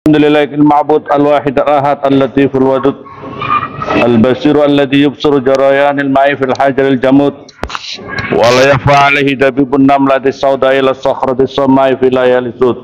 الحمد لله المعبود الواحد الأحد اللطيف الودود البصير الذي يبصر جريان الماء في الحجر الجمود ولا يخفى عليه دبيب النملة السوداء إلى الصخرة السماء في ليالي السود.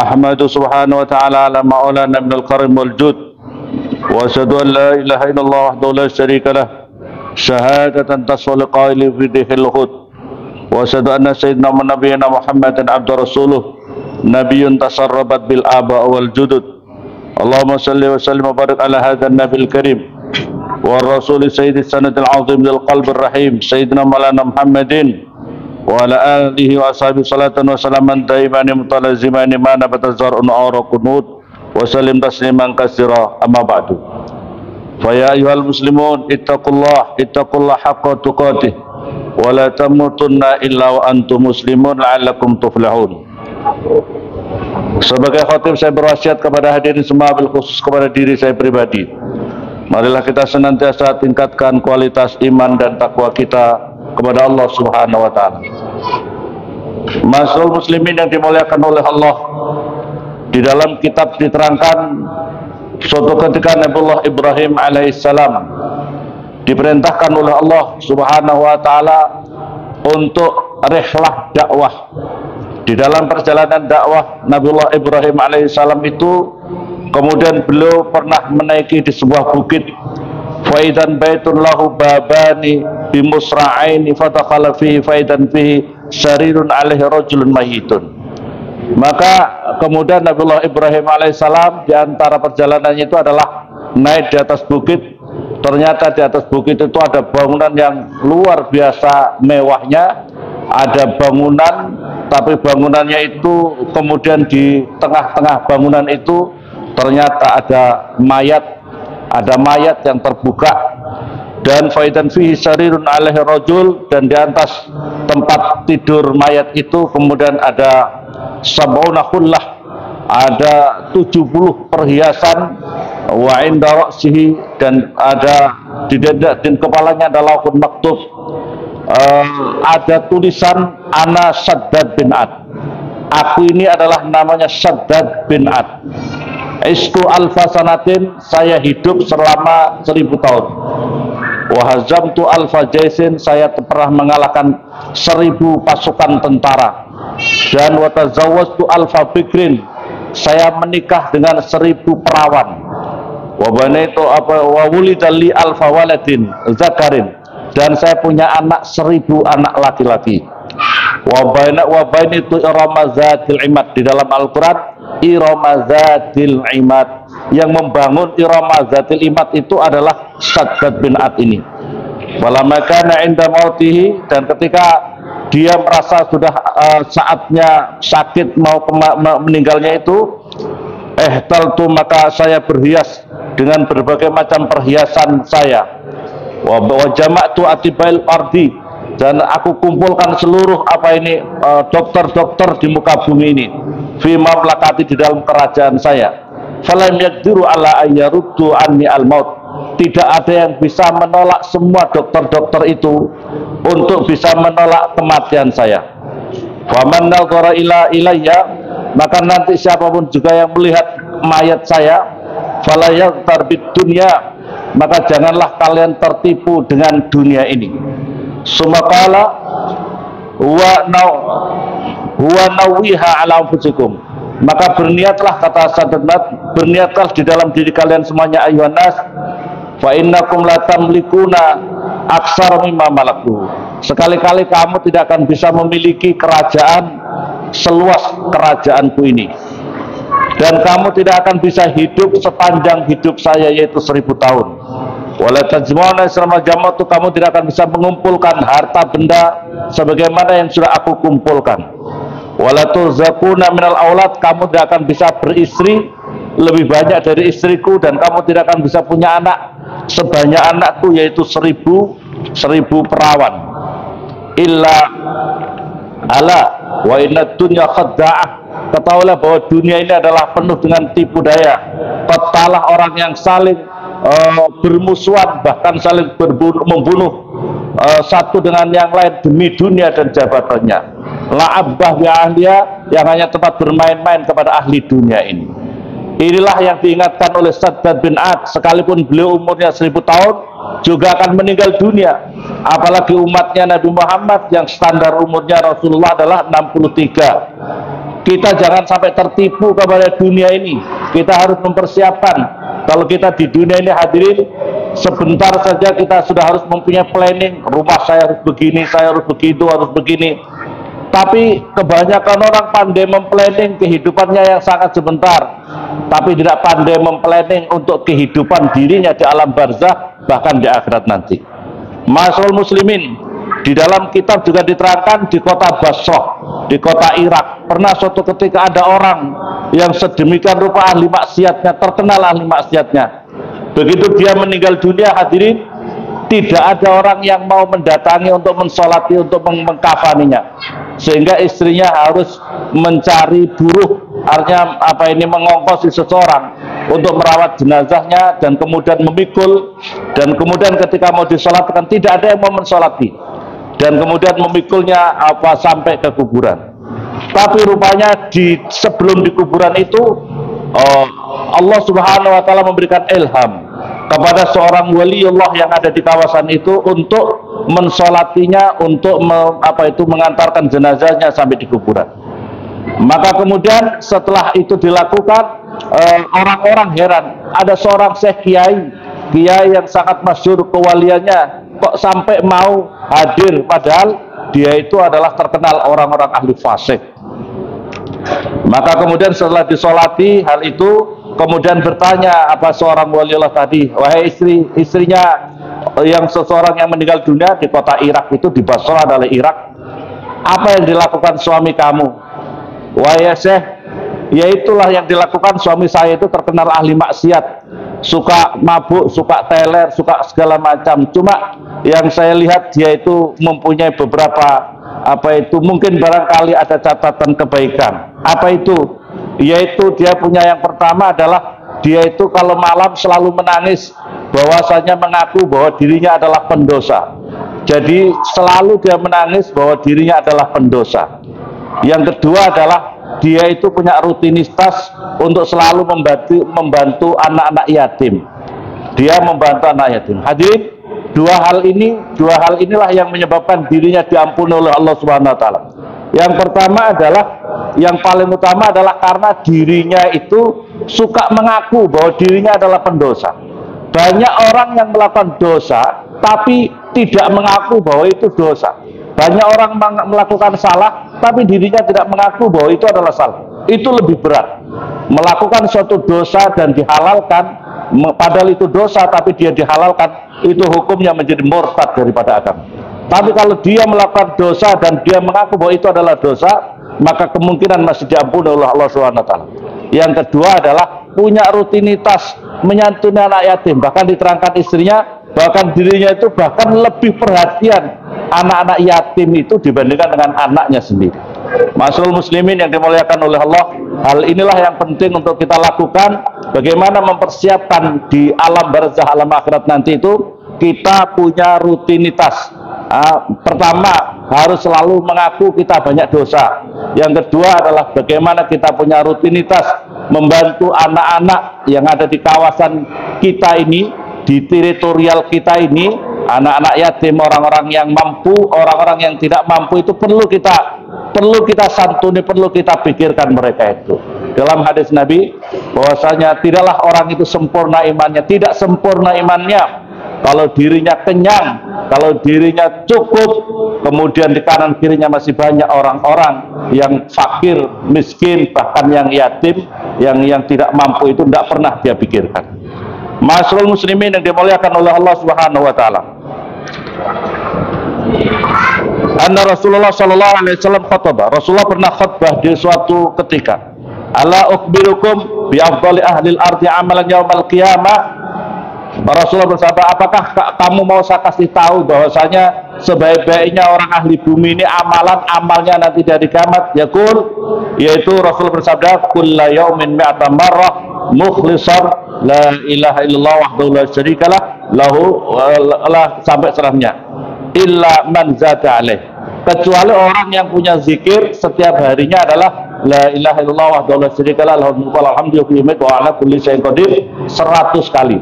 أحمد سبحانه وتعالى على ما أولانا من الكرم والجود وأشهد أن لا إله إلا الله وحده لا شريك له شهادة تصفى لقائله في ديه الخود وأشهد أن سيدنا ونبينا محمدا عبد رسوله نبي تسربت بالآباء والجدد. اللهم صل وسلم وبارك على هذا النبي الكريم والرسول سيد السند العظيم للقلب الرحيم سيدنا مولانا محمد وعلى آله وأصحابه صلاة وسلاما دائما متلازمان ما نبت الزرع أو قنوت وسلم تسليما كثيرا. أما بعد فيا أيها المسلمون اتقوا الله حق تقاته ولا تموتن إلا وأنتم مسلمون لعلكم تفلحون. Sebagai khatib saya berwasiat kepada hadirin semua, bil khusus kepada diri saya pribadi. Marilah kita senantiasa tingkatkan kualitas iman dan takwa kita kepada Allah Subhanahu wa taala. Masyaallah muslimin yang dimuliakan oleh Allah, di dalam kitab diterangkan suatu ketika Nabiullah Ibrahim alaihissalam diperintahkan oleh Allah Subhanahu wa taala untuk rihlah dakwah. Di dalam perjalanan dakwah Nabiullah Ibrahim alaihissalam itu kemudian beliau pernah menaiki di sebuah bukit. Faidan baitun lahu babani bimusra'aini fatakhala fihi faidan fihi sarirun alaihi rajulun mayitun. Maka kemudian Nabiullah Ibrahim alaihissalam di antara perjalanannya itu adalah naik di atas bukit. Ternyata di atas bukit itu ada bangunan yang luar biasa mewahnya. Ada bangunan, tapi bangunannya itu kemudian di tengah-tengah bangunan itu ternyata ada mayat yang terbuka. Dan faidan fihi sarirun alaihi rajul, dan di atas tempat tidur mayat itu kemudian ada sab'una khullah, ada 70 perhiasan, wa inda ra'sihi, dan ada di kepalanya ada lauhun maktub. Ada tulisan ana Shaddad bin Ad, aku ini adalah namanya Shaddad bin Ad. Istu alfa sanatin, saya hidup selama 1000 tahun. Wahazamtu alfa jaisin, saya pernah mengalahkan 1000 pasukan tentara. Dan watazawwaztu alfa bikrin, saya menikah dengan 1000 perawan. Wabanaitu wawulidali alfa waladin zakarin, dan saya punya anak 1000 anak laki-laki. Wabain itu iramazatil imad, di dalam Al-Quran iramazatil imad, yang membangun iramazatil imad itu adalah Shaddad bin Ad ini. Walamaka inda mautihi, dan ketika dia merasa sudah saatnya sakit mau meninggalnya itu, ihtaltu, maka saya berhias dengan berbagai macam perhiasan saya. Wa jama'tu atibail ardi, dan aku kumpulkan seluruh dokter-dokter di muka bumi ini, fi mamlakati, di dalam kerajaan saya. Falam yaqdiru ala ayyaruddu anni al-maut, tidak ada yang bisa menolak semua dokter-dokter itu untuk bisa menolak kematian saya. Faman nadhara ilayya, maka nanti siapapun juga yang melihat mayat saya, fala yaghtar bid dunya, maka janganlah kalian tertipu dengan dunia ini. Sumakala huwa nawiha ala anfusikum, maka berniatlah, kata Sadat, berniatlah di dalam diri kalian semuanya, ayuhan nas, fa innakum la tamlikuna aksar mimma malaku, sekali-kali kamu tidak akan bisa memiliki kerajaan seluas kerajaanku ini, dan kamu tidak akan bisa hidup sepanjang hidup saya, yaitu 1000 tahun. Wala tajma'una selama jama'tu, kamu tidak akan bisa mengumpulkan harta benda sebagaimana yang sudah aku kumpulkan. Wala turzaquna minal aulad, kamu tidak akan bisa beristri lebih banyak dari istriku, dan kamu tidak akan bisa punya anak sebanyak anakku, yaitu 1000 perawan. Illa ala wa inna dunya khadda'ah, ketahuilah bahwa dunia ini adalah penuh dengan tipu daya. Ketalah orang yang saling bermusuhan, bahkan saling membunuh satu dengan yang lain demi dunia dan jabatannya. La'abbah bi ahliya, yang hanya tempat bermain-main kepada ahli dunia ini. Inilah yang diingatkan oleh Shaddad bin Ad, sekalipun beliau umurnya 1000 tahun juga akan meninggal dunia. Apalagi umatnya Nabi Muhammad yang standar umurnya Rasulullah adalah 63. Kita jangan sampai tertipu kepada dunia ini. Kita harus mempersiapkan. Kalau kita di dunia ini hadirin, sebentar saja kita sudah harus mempunyai planning. Rumah saya harus begini, saya harus begitu, harus begini. Tapi kebanyakan orang pandai memplanning kehidupannya yang sangat sebentar, tapi tidak pandai memplanning untuk kehidupan dirinya di alam barzah, bahkan di akhirat nanti. Ma'asyiral muslimin, di dalam kitab juga diterangkan di kota Basrah, di kota Irak, pernah suatu ketika ada orang yang sedemikian rupa ahli maksiatnya, terkenal ahli maksiatnya. Begitu dia meninggal dunia hadirin, tidak ada orang yang mau mendatangi untuk mensolati, untuk mengkafaninya, sehingga istrinya harus mencari buruh, artinya mengongkosi seseorang untuk merawat jenazahnya dan kemudian memikul, dan kemudian ketika mau disolatkan tidak ada yang mau mensolati, dan kemudian memikulnya sampai ke kuburan. Tapi rupanya sebelum di kuburan itu Allah Subhanahu wa taala memberikan ilham kepada seorang waliullah yang ada di kawasan itu untuk mensolatinya, untuk mengantarkan jenazahnya sampai di kuburan. Maka kemudian setelah itu dilakukan, orang-orang heran, ada seorang syekh kiai yang sangat masyhur kewaliannya kok sampai mau hadir, padahal dia itu adalah terkenal orang-orang ahli fasik. Maka kemudian setelah disolati hal itu, kemudian bertanya apa seorang waliullah tadi, wahai istrinya yang seseorang yang meninggal dunia di kota Irak itu, di Basrah adalah Irak, apa yang dilakukan suami kamu? Wahai syekh, ya itulah yang dilakukan suami saya, itu terkenal ahli maksiat, suka mabuk, suka teler, suka segala macam. Cuma yang saya lihat dia itu mempunyai beberapa mungkin barangkali ada catatan kebaikan. Apa itu? Yaitu dia punya, yang pertama adalah dia itu kalau malam selalu menangis, bahwasanya mengaku bahwa dirinya adalah pendosa. Jadi selalu dia menangis bahwa dirinya adalah pendosa. Yang kedua adalah dia itu punya rutinitas untuk selalu membantu anak-anak yatim. Dia membantu anak yatim. Hadirin, dua hal inilah yang menyebabkan dirinya diampuni oleh Allah Subhanahu wa taala. Yang pertama adalah, yang paling utama adalah karena dirinya itu suka mengaku bahwa dirinya adalah pendosa. Banyak orang yang melakukan dosa tapi tidak mengaku bahwa itu dosa. Banyak orang melakukan salah tapi dirinya tidak mengaku bahwa itu adalah salah. Itu lebih berat. Melakukan suatu dosa dan dihalalkan, padahal itu dosa tapi dia dihalalkan, itu hukumnya menjadi murtad daripada agama. Tapi kalau dia melakukan dosa dan dia mengaku bahwa itu adalah dosa, maka kemungkinan masih diampuni oleh Allah SWT. Yang kedua adalah punya rutinitas menyantuni anak yatim. Bahkan diterangkan istrinya, bahkan dirinya itu bahkan lebih perhatian anak-anak yatim itu dibandingkan dengan anaknya sendiri. Ma'asyiral muslimin yang dimuliakan oleh Allah, hal inilah yang penting untuk kita lakukan. Bagaimana mempersiapkan di alam barzah, alam akhirat nanti itu, kita punya rutinitas. Pertama, harus selalu mengaku kita banyak dosa. Yang kedua adalah bagaimana kita punya rutinitas membantu anak-anak yang ada di kawasan kita ini, di teritorial kita ini, anak-anak yatim, orang-orang yang mampu, orang-orang yang tidak mampu, itu perlu kita santuni, perlu kita pikirkan mereka itu. Dalam hadis Nabi bahwasanya tidaklah orang itu sempurna imannya, tidak sempurna imannya kalau dirinya kenyang, kalau dirinya cukup, kemudian di kanan kirinya masih banyak orang-orang yang fakir, miskin, bahkan yang yatim, yang tidak mampu, itu tidak pernah dia pikirkan. Ma'asyiral muslimin yang dimuliakan oleh Allah Subhanahu wa taala. Anna Rasulullah sallallahu alaihi wasallam khataba. Rasulullah pernah khutbah di suatu ketika. Ala ukhbirukum bi afdali ahli al-ardi amalan yaumal qiyamah. Rasulullah bersabda, apakah kamu mau saya kasih tahu bahwasanya sebaik-baiknya orang ahli bumi ini amalnya nanti dari kiamat? Yaitu Rasul bersabda, kulla yaumin mi'ata marrah mukhlishan la ilaha illallah wahdahu la syarikalah lahu sampai serahnya, illa man zada alaih, kecuali orang yang punya zikir setiap harinya adalah la ilaha illallah wahdahu la syarika lahu lahul mulku wa lahul hamdu yuhyi wa yumiitu wa ala kulli syai'in qadir 100 kali.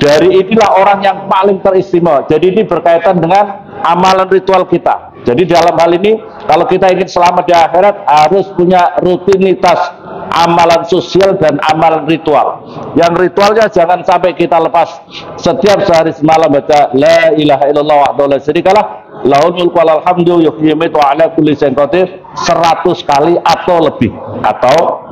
Dari inilah orang yang paling teristimewa. Jadi ini berkaitan dengan amalan ritual kita. Jadi dalam hal ini kalau kita ingin selamat di akhirat harus punya rutinitas amalan sosial dan amalan ritual. Yang ritualnya jangan sampai kita lepas. Setiap sehari semalam baca la ilaha illallah wahdahu la syarikalah lahul mulku wa lahul hamdu yuhyi wa yumiitu wa ala kulli syai'in qadir 100 kali atau lebih, atau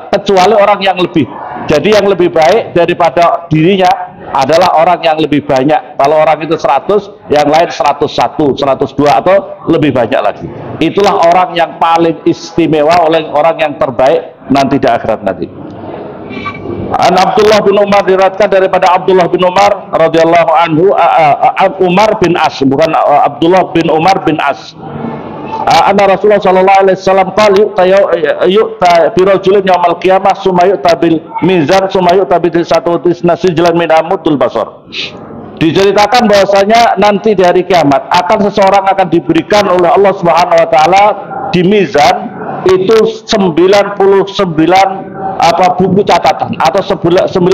kecuali orang yang lebih. Jadi yang lebih baik daripada dirinya adalah orang yang lebih banyak. Kalau orang itu 100, yang lain 101, 102 atau lebih banyak lagi. Itulah orang yang paling istimewa, oleh orang yang terbaik nanti di akhirat nanti. An Abdullah bin Umar, diriwayatkan daripada Abdullah bin Umar radhiyallahu anhu, Umar bin As, bukan Abdullah bin Umar bin As. Anna Rasulullah sallallahu alaihi wasallam qala yu'ta bi rajulin yaumal qiyamah summa yu'ta bil mizan summa yu'ta bi sijlan min amudul basar. Diceritakan bahwasanya nanti di hari kiamat seseorang akan diberikan oleh Allah Subhanahu wa taala di mizan itu 99 buku catatan atau 99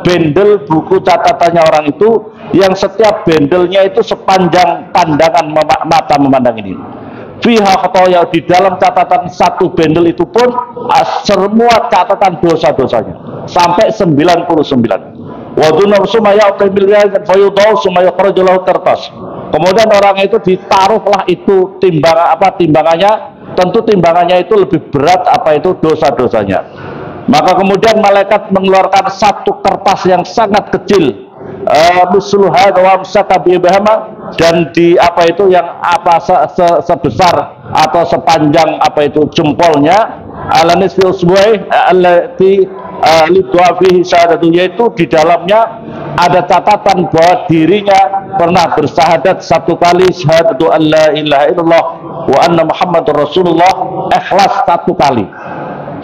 bendel buku catatannya orang itu, yang setiap bendelnya itu sepanjang pandangan mata memandang ini. Fiha khotoya, di dalam catatan satu bendel itu pun semua catatan dosa-dosanya sampai 99. Wadunam sumaya utamilya fayudau sumaya karajulahu tertas. Kemudian orang itu ditaruhlah itu timbangannya, tentu timbangannya itu lebih berat dosa-dosanya. Maka kemudian malaikat mengeluarkan satu kertas yang sangat kecil, dan sebesar atau sepanjang jempolnya, yaitu di dalamnya ada catatan bahwa dirinya pernah bersyahadat 1 kali, syahadatu an la ilaha illallah wa anna muhammadur rasulullah, ikhlas 1 kali.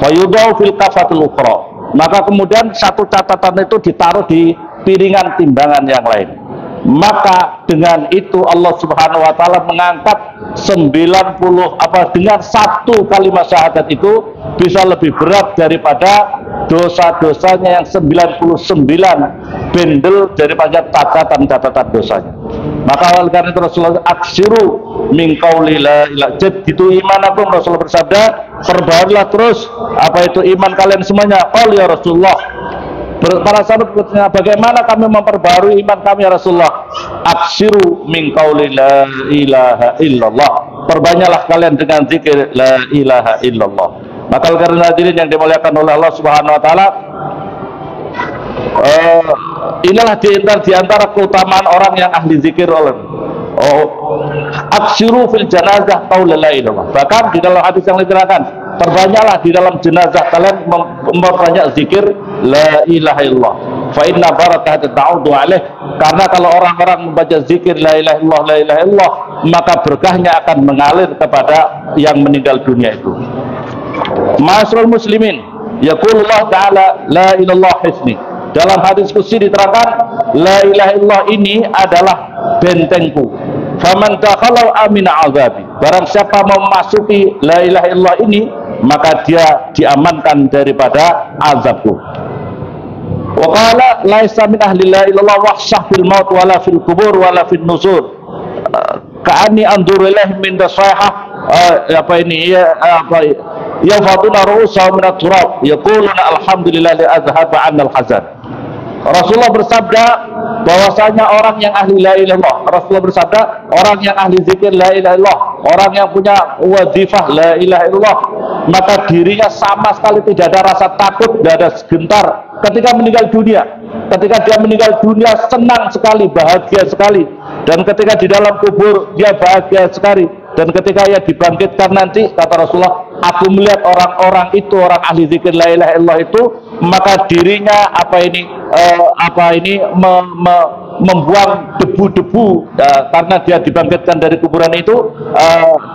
Fayudau fil kafatil ukhra. Maka kemudian satu catatan itu ditaruh di piringan timbangan yang lain. Maka dengan itu Allah Subhanahu wa taala mengangkat 90 dengan satu kalimat syahadat itu bisa lebih berat daripada dosa-dosanya yang 99 bendel daripada catatan dosanya. Maka oleh karena itu Rasulullah aksiru min qauli la ilaha illallah, itu imanakum, Rasulullah bersabda, perbaharlah terus iman kalian semuanya. Qul ya Rasulullah, para sahabat bertanya, bagaimana kami memperbarui iman kami ya Rasulullah? Aksiru min qauli la ilaha illallah, perbanyaklah kalian dengan zikir la ilaha illallah. Maka karena hadirin yang dimuliakan oleh Allah Subhanahu wa taala, inilah di antara keutamaan orang yang ahli zikir oleh aksiru fil janazah qaul la ilaha illallah. Bahkan di dalam hadis yang diterangkan, perbanyaklah di dalam jenazah kalian memperbanyak zikir la ilaha illallah. Fa inna barakah ta'udu alaih, karena kalau orang-orang membaca zikir la ilaha illallah la ilaha illallah, maka berkahnya akan mengalir kepada yang meninggal dunia itu. Ma'asyiral muslimin, yaqulullah ta'ala la ilallah hisni. Dalam hadis qudsi diterangkan, la ilaha illallah ini adalah bentengku. Faman dakhalau amina azabi. Barang siapa memasuki la ilaha illallah ini, maka dia diamankan daripada azabku. Wa qala laisa min ahli la ilaha illallah wahsyah fil maut wala fil kubur wala fil nuzur. Ka'ani anzuru ilaihi min dasaiha yafaduna ru'usahum min at-turab yaquluna alhamdulillah li azhaba 'anna al-hazan. Rasulullah bersabda bahwasanya orang yang ahli la ilaha illallah, Rasulullah bersabda orang yang ahli zikir la ilaha illallah, orang yang punya wazifah la ilaha illallah, maka dirinya sama sekali tidak ada rasa takut, tidak ada segentar ketika meninggal dunia. Ketika dia meninggal dunia senang sekali, bahagia sekali, dan ketika di dalam kubur dia bahagia sekali, dan ketika ia dibangkitkan nanti, kata Rasulullah, aku melihat orang-orang itu, orang ahli zikir la ilaha illallah itu, maka dirinya membuang debu-debu, karena dia dibangkitkan dari kuburan itu,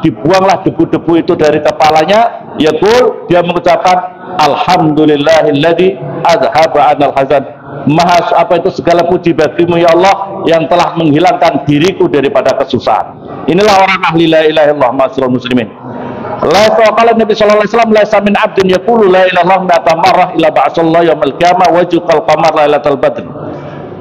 dibuanglah debu-debu itu dari kepalanya. Yaqul, dia mengucapkan alhamdulillahilladzi azhaba 'anal hazan. Segala puji bagimu ya Allah yang telah menghilangkan diriku daripada kesusahan. Inilah orang ahli la ilaha illallah, ma'asyiral muslimin. Laisa qala Nabi sallallahu alaihi wasallam laisa min 'abdin yaqulu la ilaha illallah mi'ata marrah illa ba'atsallahu yaumil qiyamah wa juqal qamar lailatal badr.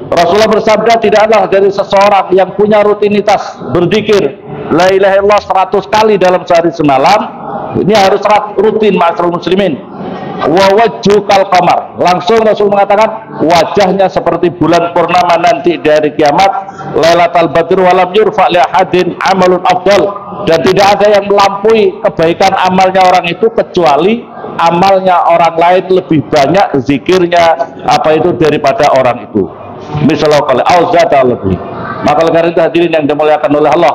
Rasulullah bersabda, tidaklah dari seseorang yang punya rutinitas berzikir la ilaha illallah 100 kali dalam sehari semalam. Ini harus rutin ma'asyiral muslimin. Wa wajhu kal qamar, langsung Rasul mengatakan wajahnya seperti bulan purnama nanti dari kiamat. Lailatul badr walam yurfa li ahadin amalun afdal, dan tidak ada yang melampaui kebaikan amalnya orang itu kecuali amalnya orang lain lebih banyak zikirnya apa itu daripada orang itu. Misalnya kalau auzata lebih. Maka karena itu hadirin yang dimuliakan oleh Allah,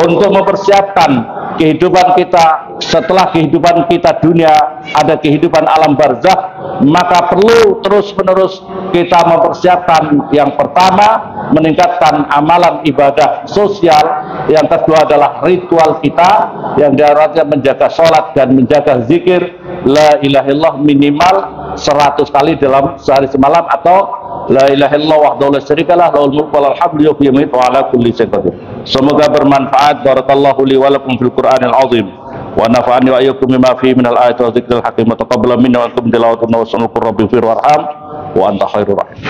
untuk mempersiapkan kehidupan kita setelah kehidupan kita dunia, ada kehidupan alam barzakh, maka perlu terus-menerus kita mempersiapkan. Yang pertama, meningkatkan amalan ibadah sosial. Yang kedua adalah ritual kita, yang diharapkan menjaga sholat dan menjaga zikir la ilaha illallah minimal 100 kali dalam sehari semalam, atau la ilaha illallah wahdahu la syarikalah lahul mulku wa lahul hamdu yuhyi wa yumiitu wa ala kulli syai'in qadir. Semoga bermanfaat. Barakallahu li wa lakum fil Qur'anil azim wa nafa'ani wa iyyakum bima fihi minal ayati wa dzikril hakim wa taqabbala minna wa antum tilawatan wa sallallahu rabbi fir warham wa anta khairur rahim.